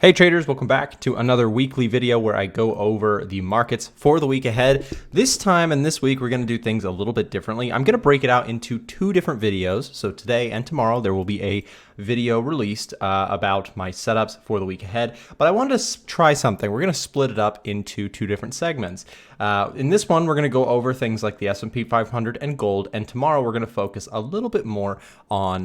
Hey traders, welcome back to another weekly video where I go over the markets for the week ahead. This time and this week, we're going to do things a little bit differently. I'm going to break it out into two different videos. So today and tomorrow, there will be a video released about my setups for the week ahead. But I wanted to try something. We're going to split it up into two different segments. In this one, we're going to go over things like the S&P 500 and gold. And tomorrow, we're going to focus a little bit more on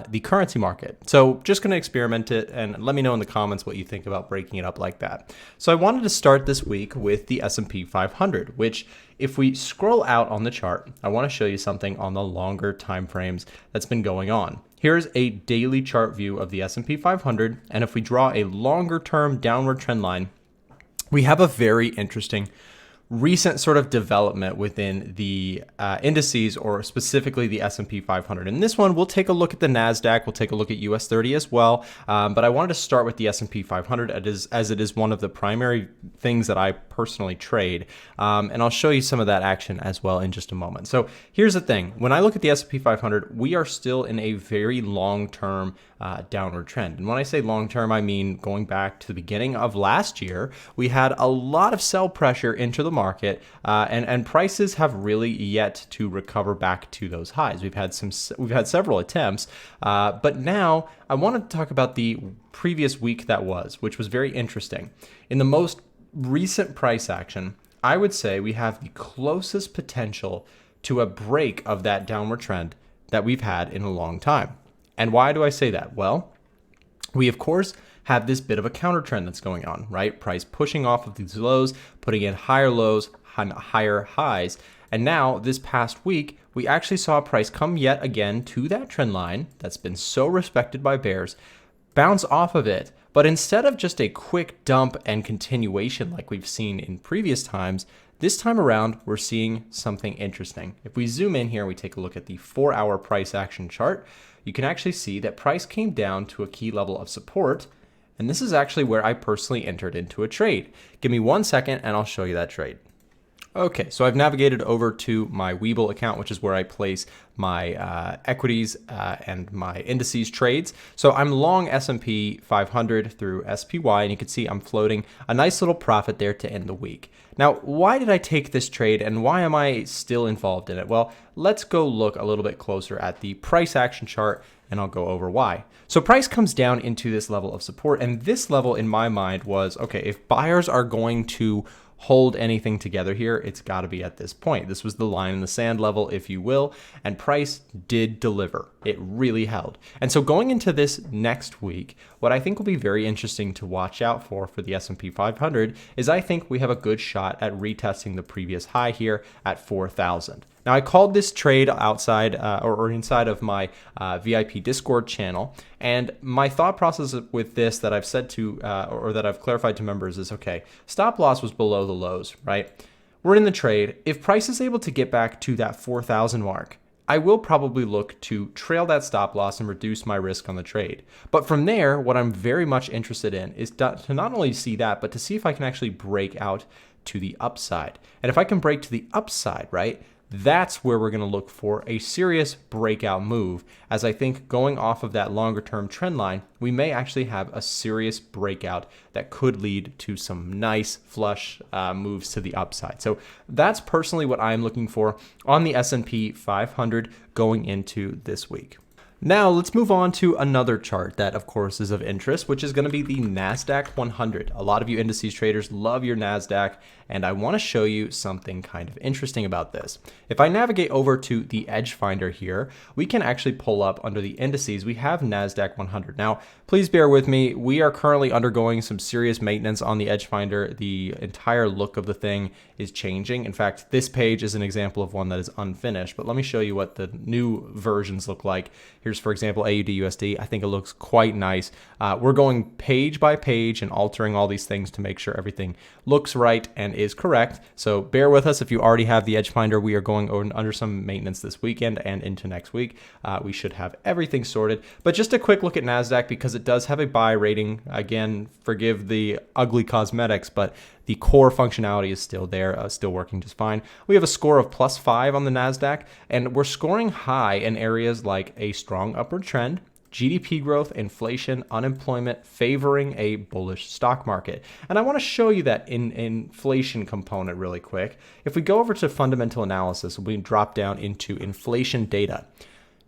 the currency market. So just going to experiment it and let me know in the comments what you think about breaking it up like that. So I wanted to start this week with the S&P 500, which if we scroll out on the chart, I want to show you something on the longer time frames that's been going on. Here's a daily chart view of the S&P 500, and if we draw a longer term downward trend line, we have a very interesting recent sort of development within the indices, or specifically the S&P 500. In this one, we'll take a look at the NASDAQ, we'll take a look at US30 as well, but I wanted to start with the S&P 500 as it is one of the primary things that I personally trade, and I'll show you some of that action as well in just a moment. So here's the thing, when I look at the S&P 500, we are still in a very long-term downward trend. And when I say long-term, I mean going back to the beginning of last year, we had a lot of sell pressure into the market, and prices have really yet to recover back to those highs. We've had several attempts, but now I want to talk about the previous week that was, which was very interesting. In the most recent price action, I would say we have the closest potential to a break of that downward trend that we've had in a long time. And why do I say that? Well, we of course have this bit of a counter trend that's going on, right? Price pushing off of these lows, putting in higher lows, higher highs. And now this past week, we actually saw price come yet again to that trend line that's been so respected by bears, bounce off of it. But instead of just a quick dump and continuation like we've seen in previous times, this time around, we're seeing something interesting. If we zoom in here, we take a look at the 4-hour price action chart, you can actually see that price came down to a key level of support. And this is actually where I personally entered into a trade. Give me 1 second and I'll show you that trade. Okay, so I've navigated over to my Webull account, which is where I place my equities and my indices trades. So I'm long S&P 500 through SPY, and you can see I'm floating a nice little profit there to end the week. Now, why did I take this trade and why am I still involved in it? Well, let's go look a little bit closer at the price action chart and I'll go over why. So price comes down into this level of support, and this level in my mind was, okay, if buyers are going to hold anything together here, it's got to be at this point. This was the line in the sand level, if you will, and price did deliver. It really held. And so going into this next week, what I think will be very interesting to watch out for the S&P 500 is I think we have a good shot at retesting the previous high here at 4,000. Now, I called this trade outside or inside of my VIP Discord channel, and my thought process with this that I've said to or that I've clarified to members is, okay, stop loss was below the lows, right? We're in the trade. If price is able to get back to that 4,000 mark, I will probably look to trail that stop loss and reduce my risk on the trade. But from there, what I'm very much interested in is to not only see that, but to see if I can actually break out to the upside. And if I can break to the upside, right, that's where we're going to look for a serious breakout move, as I think going off of that longer term trend line, we may actually have a serious breakout that could lead to some nice flush moves to the upside. So that's personally what I'm looking for on the S&P 500 going into this week. Now let's move on to another chart that of course is of interest, which is going to be the NASDAQ 100. A lot of you indices traders love your NASDAQ, and I want to show you something kind of interesting about this. If I navigate over to the Edge Finder here, we can actually pull up under the indices. We have NASDAQ 100. Now, please bear with me. We are currently undergoing some serious maintenance on the Edge Finder. The entire look of the thing is changing. In fact, this page is an example of one that is unfinished, but let me show you what the new versions look like. Here's, for example, AUD USD. I think it looks quite nice. We're going page by page and altering all these things to make sure everything looks right and is correct. So bear with us if you already have the Edge Finder. We are going under some maintenance this weekend and into next week. We should have everything sorted. But just a quick look at NASDAQ, because it does have a buy rating. Again, forgive the ugly cosmetics, but the core functionality is still there, still working just fine. We have a score of +5 on the NASDAQ, and we're scoring high in areas like a strong upward trend, GDP growth, inflation, unemployment favoring a bullish stock market. And I want to show you that inflation component really quick. If we go over to fundamental analysis, we drop down into inflation data.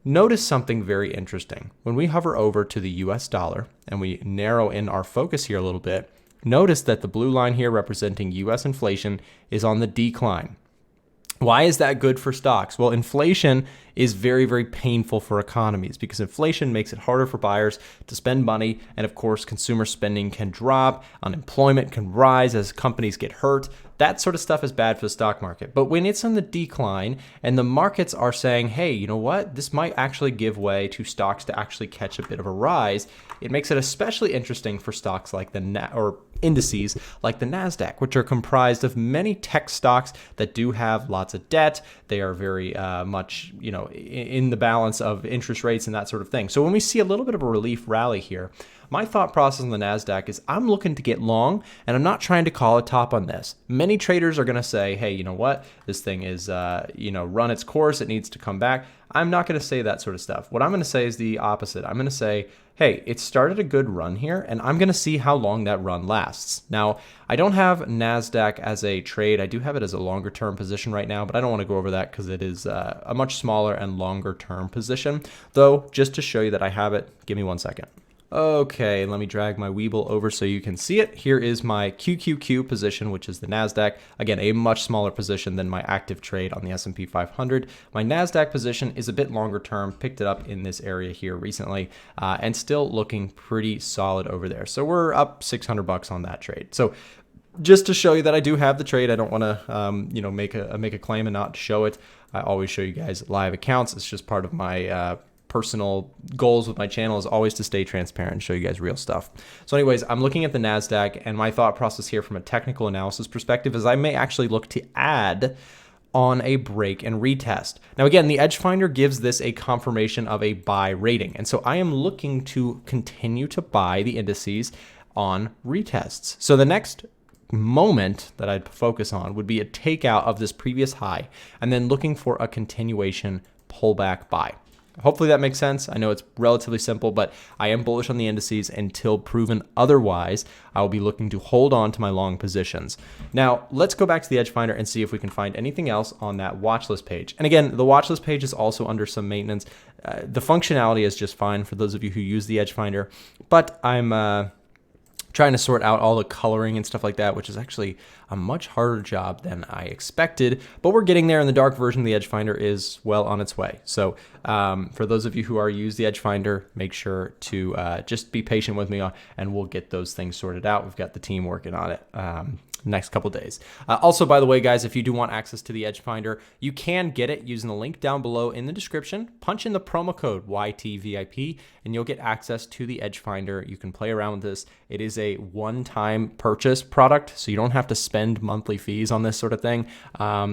Notice something very interesting. When we hover over to the US dollar and we narrow in our focus here a little bit, notice that the blue line here representing US inflation is on the decline. Why is that good for stocks? Well, inflation is very, very painful for economies because inflation makes it harder for buyers to spend money. And of course, consumer spending can drop, unemployment can rise as companies get hurt. That sort of stuff is bad for the stock market. But when it's on the decline and the markets are saying, hey, you know what? This might actually give way to stocks to actually catch a bit of a rise. It makes it especially interesting for stocks like or indices like the NASDAQ, which are comprised of many tech stocks that do have lots of debt. They are very much, in the balance of interest rates and that sort of thing. So when we see a little bit of a relief rally here, my thought process on the NASDAQ is I'm looking to get long, and I'm not trying to call a top on this. Many traders are going to say, hey, you know what? This thing is, run its course. It needs to come back. I'm not going to say that sort of stuff. What I'm going to say is the opposite. I'm going to say, hey, it started a good run here, and I'm going to see how long that run lasts. Now, I don't have NASDAQ as a trade. I do have it as a longer term position right now, but I don't want to go over that because it is a much smaller and longer term position. Though, just to show you that I have it, give me 1 second. Okay, let me drag my Weeble over so you can see it. Here is my QQQ position, which is the NASDAQ. Again, a much smaller position than my active trade on the S&P 500. My NASDAQ position is a bit longer term, picked it up in this area here recently, and still looking pretty solid over there. So we're up $600 on that trade. So just to show you that I do have the trade, I don't want to, make a claim and not show it. I always show you guys live accounts. It's just part of my personal goals with my channel is always to stay transparent and show you guys real stuff. So anyways, I'm looking at the NASDAQ, and my thought process here from a technical analysis perspective is I may actually look to add on a break and retest. Now again, the Edge Finder gives this a confirmation of a buy rating. And so I am looking to continue to buy the indices on retests. So the next moment that I'd focus on would be a takeout of this previous high and then looking for a continuation pullback buy. Hopefully that makes sense. I know it's relatively simple, but I am bullish on the indices until proven otherwise. I will be looking to hold on to my long positions. Now, let's go back to the Edge Finder and see if we can find anything else on that watch list page. And again, the watch list page is also under some maintenance. The functionality is just fine for those of you who use the Edge Finder, but I'm trying to sort out all the coloring and stuff like that, which is actually a much harder job than I expected, but we're getting there, and the dark version of the Edge Finder is well on its way. So for those of you who use the Edge Finder, make sure to just be patient with me, and we'll get those things sorted out. We've got the team working on it. Next couple days. Also, by the way, guys, if you do want access to the Edge Finder, you can get it using the link down below in the description. Punch in the promo code YTVIP, and you'll get access to the Edge Finder. You can play around with this. It is a one-time purchase product, so you don't have to spend monthly fees on this sort of thing.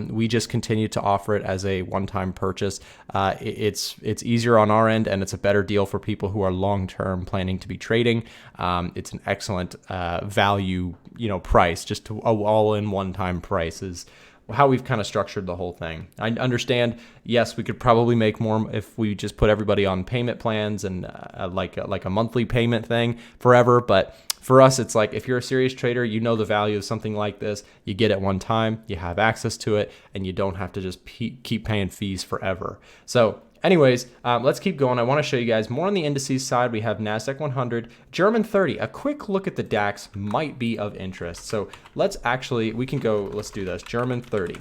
We just continue to offer it as a one-time purchase. It's easier on our end, and it's a better deal for people who are long-term planning to be trading. It's an excellent value, price, just to all-in one-time price is how we've kind of structured the whole thing. I understand, yes, we could probably make more if we just put everybody on payment plans and like a monthly payment thing forever, but for us, it's like if you're a serious trader, you know the value of something like this. You get it one time, you have access to it, and you don't have to just keep paying fees forever. So anyways, let's keep going. I want to show you guys more on the indices side. We have NAS100, GER30. A quick look at the DAX might be of interest. So let's do this, GER30.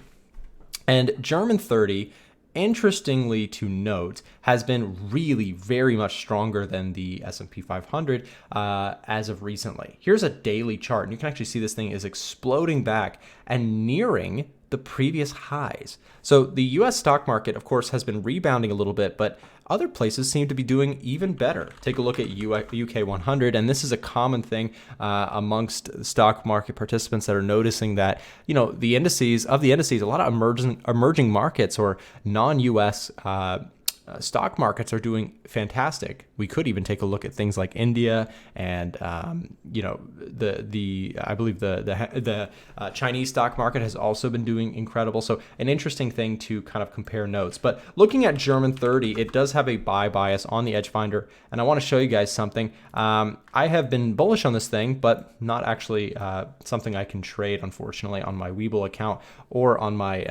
And GER30, interestingly to note, has been really very much stronger than the S&P 500 as of recently. Here's a daily chart, and you can actually see this thing is exploding back and nearing the previous highs. So the US stock market, of course, has been rebounding a little bit, but other places seem to be doing even better. Take a look at UK100, and this is a common thing amongst stock market participants that are noticing that, the indices, a lot of emerging markets or non-US stock markets are doing fantastic. We could even take a look at things like India and I believe the Chinese stock market has also been doing incredible. So an interesting thing to kind of compare notes. But looking at GER30, it does have a buy bias on the edge finder, and I want to show you guys something. I have been bullish on this thing, but not actually something I can trade, unfortunately, on my Webull account or on my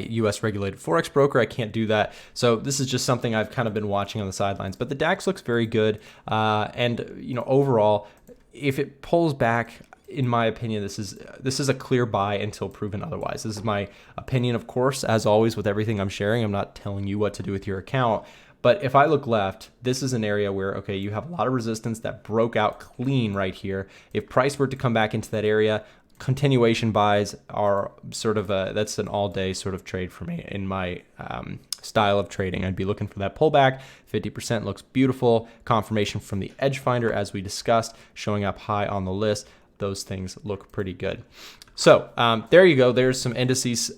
US regulated forex broker. I can't do that. So this is just something I've kind of been watching on the sidelines, but the DAX looks very good. And overall, if it pulls back, in my opinion, this is a clear buy until proven otherwise. This is my opinion, of course, as always with everything I'm sharing. I'm not telling you what to do with your account. But if I look left, this is an area where, okay, you have a lot of resistance that broke out clean right here. If price were to come back into that area, continuation buys are sort of that's an all-day sort of trade for me in my style of trading. I'd be looking for that pullback. 50% looks beautiful. Confirmation from the edge finder, as we discussed, showing up high on the list. Those things look pretty good. So there you go. There's some indices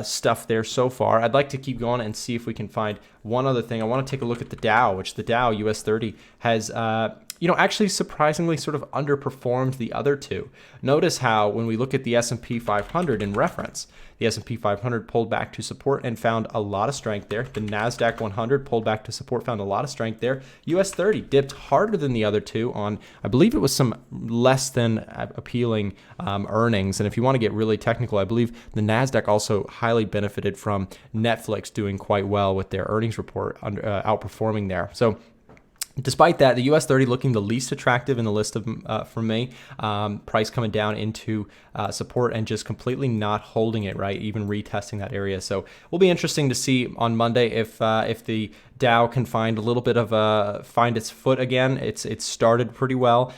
stuff there so far. I'd like to keep going and see if we can find one other thing. I want to take a look at the Dow, which the Dow US30 has actually surprisingly sort of underperformed the other two. Notice how when we look at the S&P 500 in reference, the S&P 500 pulled back to support and found a lot of strength there. The NAS100 pulled back to support, found a lot of strength there. US30 dipped harder than the other two on, I believe it was some less than appealing earnings. And if you want to get really technical, I believe the NASDAQ also highly benefited from Netflix doing quite well with their earnings report, outperforming there. So despite that, the US30 looking the least attractive in the list of for me. Price coming down into support and just completely not holding it, right? Even retesting that area. So will be interesting to see on Monday if the Dow can find a little bit of find its foot again. It's started pretty well,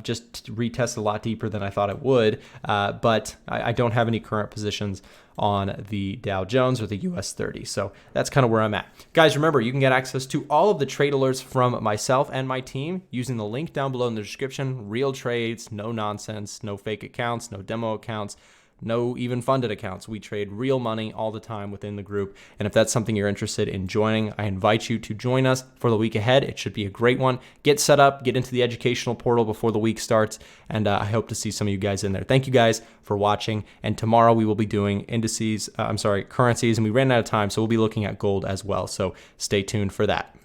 just retest a lot deeper than I thought it would. But I don't have any current positions on the Dow Jones or the US30. So that's kind of where I'm at. Guys, remember, you can get access to all of the trade alerts from myself and my team using the link down below in the description. Real trades, no nonsense, no fake accounts, no demo accounts, no even funded accounts. We trade real money all the time within the group. And if that's something you're interested in joining, I invite you to join us for the week ahead. It should be a great one. Get set up, get into the educational portal before the week starts. And I hope to see some of you guys in there. Thank you guys for watching. And tomorrow we will be doing currencies. And we ran out of time, so we'll be looking at gold as well. So stay tuned for that.